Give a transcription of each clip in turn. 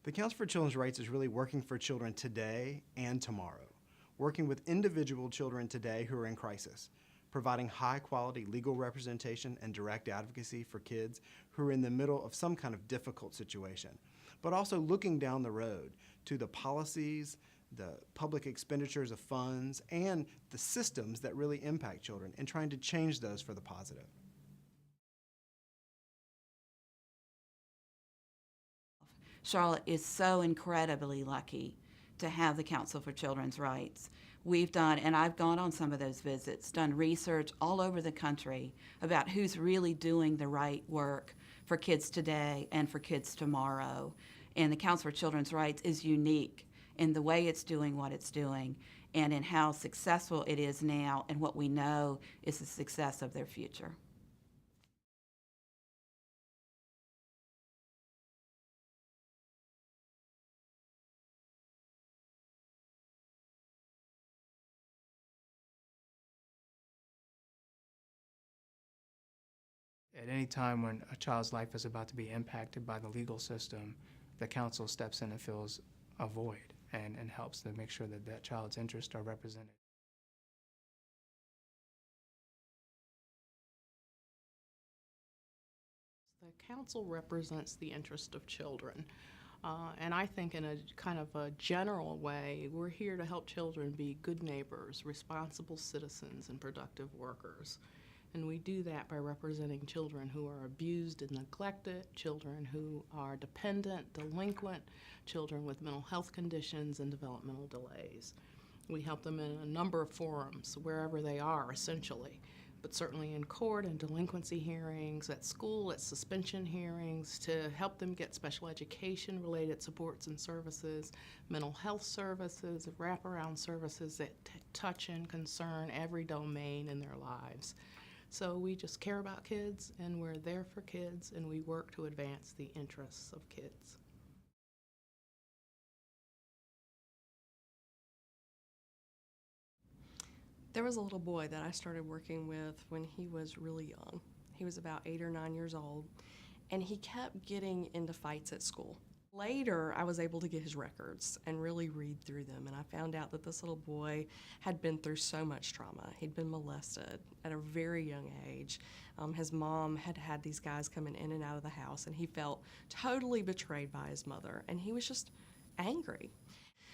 The Council for Children's Rights is really working for children today and tomorrow, working with individual children today who are in crisis, providing high-quality legal representation and direct advocacy for kids who are in the middle of some kind of difficult situation, but also looking down the road to the policies, the public expenditures of funds, and the systems that really impact children and trying to change those for the positive. Charlotte is so incredibly lucky to have the Council for Children's Rights. We've done, and I've gone on some of those visits, done research all over the country about who's really doing the right work for kids today and for kids tomorrow. And the Council for Children's Rights is unique in the way it's doing what it's doing and in how successful it is now and what we know is the success of their future. At any time when a child's life is about to be impacted by the legal system, the council steps in and fills a void and helps to make sure that that child's interests are represented. The council represents the interest of children. And I think in a kind of a general way, we're here to help children be good neighbors, responsible citizens, and productive workers. And we do that by representing children who are abused and neglected, children who are dependent, delinquent, children with mental health conditions and developmental delays. We help them in a number of forums, wherever they are, essentially, but certainly in court and delinquency hearings, at school, at suspension hearings, to help them get special education-related supports and services, mental health services, wraparound services that touch and concern every domain in their lives. So we just care about kids, and we're there for kids, and we work to advance the interests of kids. There was a little boy that I started working with when he was really young. He was about 8 or 9 years old, and he kept getting into fights at school. Later, I was able to get his records and really read through them, and I found out that this little boy had been through so much trauma. He'd been molested at a very young age. His mom had had these guys coming in and out of the house, and he felt totally betrayed by his mother, and he was just angry.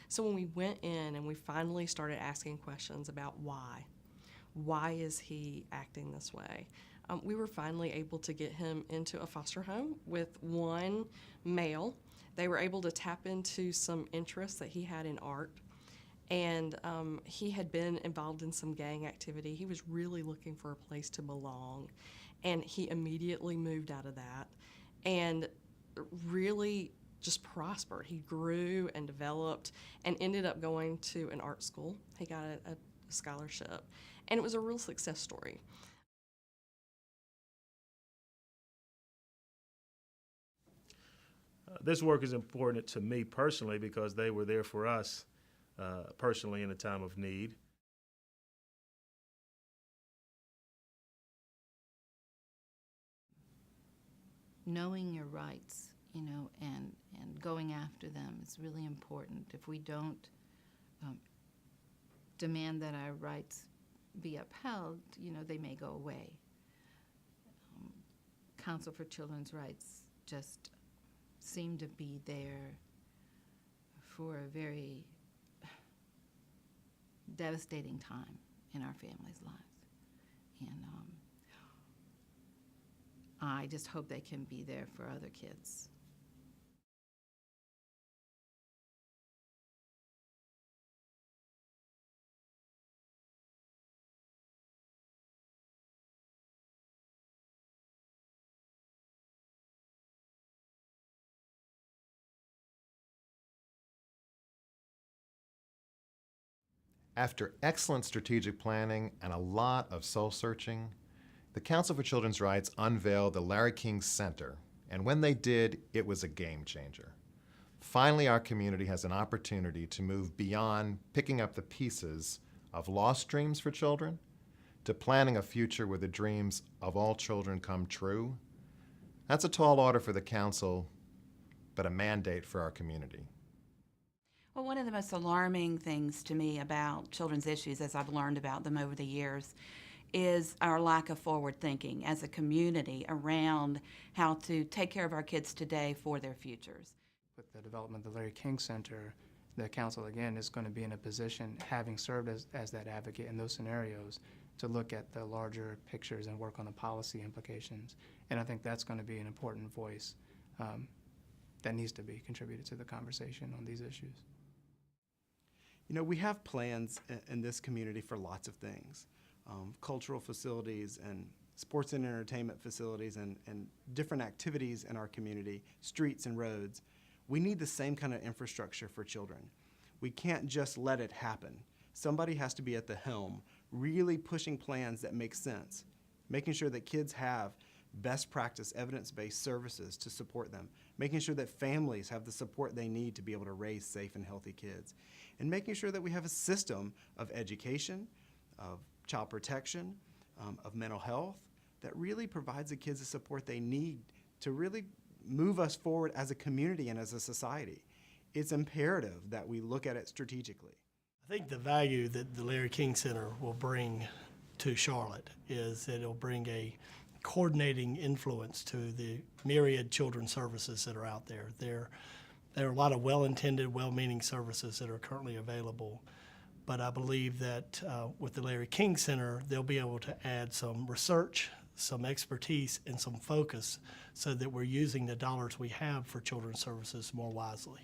So when we went in and we finally started asking questions about why is he acting this way, we were finally able to get him into a foster home with one male. They were able to tap into some interests that he had in art, and he had been involved in some gang activity. He was really looking for a place to belong, and he immediately moved out of that and really just prospered. He grew and developed and ended up going to an art school. He got a scholarship, and it was a real success story. This work is important to me personally because they were there for us personally in a time of need. Knowing your rights, and going after them is really important. If we don't demand that our rights be upheld, they may go away. Council for Children's Rights just seem to be there for a very devastating time in our families' lives. And I just hope they can be there for other kids. After excellent strategic planning and a lot of soul-searching, the Council for Children's Rights unveiled the Larry King Center, and when they did, it was a game changer. Finally, our community has an opportunity to move beyond picking up the pieces of lost dreams for children to planning a future where the dreams of all children come true. That's a tall order for the Council, but a mandate for our community. Well, one of the most alarming things to me about children's issues, as I've learned about them over the years, is our lack of forward thinking as a community around how to take care of our kids today for their futures. With the development of the Larry King Center, the council, again, is going to be in a position, having served as that advocate in those scenarios, to look at the larger pictures and work on the policy implications. And I think that's going to be an important voice that needs to be contributed to the conversation on these issues. You know, we have plans in this community for lots of things. Cultural facilities and sports and entertainment facilities and different activities in our community, streets and roads. We need the same kind of infrastructure for children. We can't just let it happen. Somebody has to be at the helm, really pushing plans that make sense, making sure that kids have best practice, evidence-based services to support them, making sure that families have the support they need to be able to raise safe and healthy kids, and making sure that we have a system of education, of child protection, of mental health that really provides the kids the support they need to really move us forward as a community and as a society. It's imperative that we look at it strategically. I think the value that the Larry King Center will bring to Charlotte is that it'll bring a coordinating influence to the myriad children's services that are out there. There are a lot of well-intended, well-meaning services that are currently available, but I believe that with the Larry King Center, they'll be able to add some research, some expertise, and some focus so that we're using the dollars we have for children's services more wisely.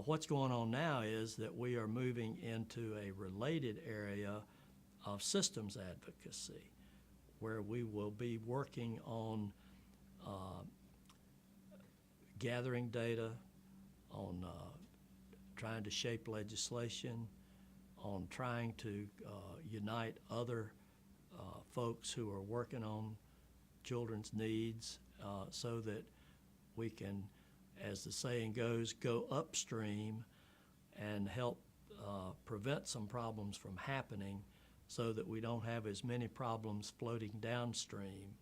What's going on now is that we are moving into a related area of systems advocacy, where we will be working on gathering data, on trying to shape legislation, on trying to unite other folks who are working on children's needs so that we can, as the saying goes, go upstream and help prevent some problems from happening so that we don't have as many problems floating downstream,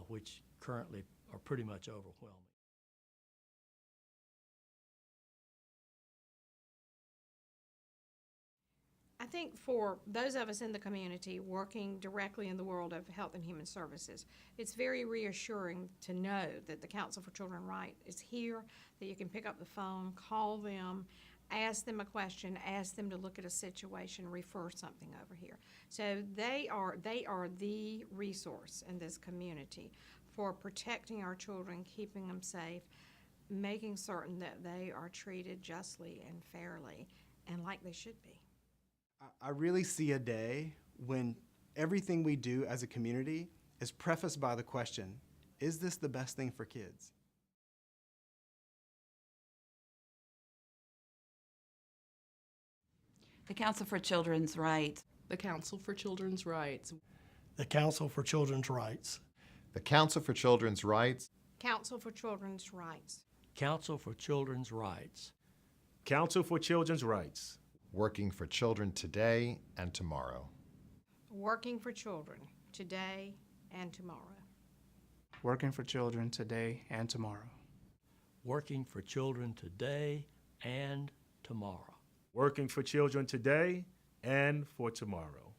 which currently are pretty much overwhelming. I think for those of us in the community working directly in the world of health and human services, it's very reassuring to know that the Council for Children's Rights is here, that you can pick up the phone, call them, ask them a question, ask them to look at a situation, refer something over here. So they are the resource in this community for protecting our children, keeping them safe, making certain that they are treated justly and fairly and like they should be. I really see a day when everything we do as a community is prefaced by the question, is this the best thing for kids? The Council for Children's Rights. The Council for Children's Rights. The Council for Children's Rights. The Council for Children's Rights. Council for Children's Rights. Council for Children's Rights. Council for Children's Rights. Working for children today and tomorrow. Working for children today and tomorrow. Working for children today and tomorrow. Working for children today and tomorrow. Working for children today and for tomorrow.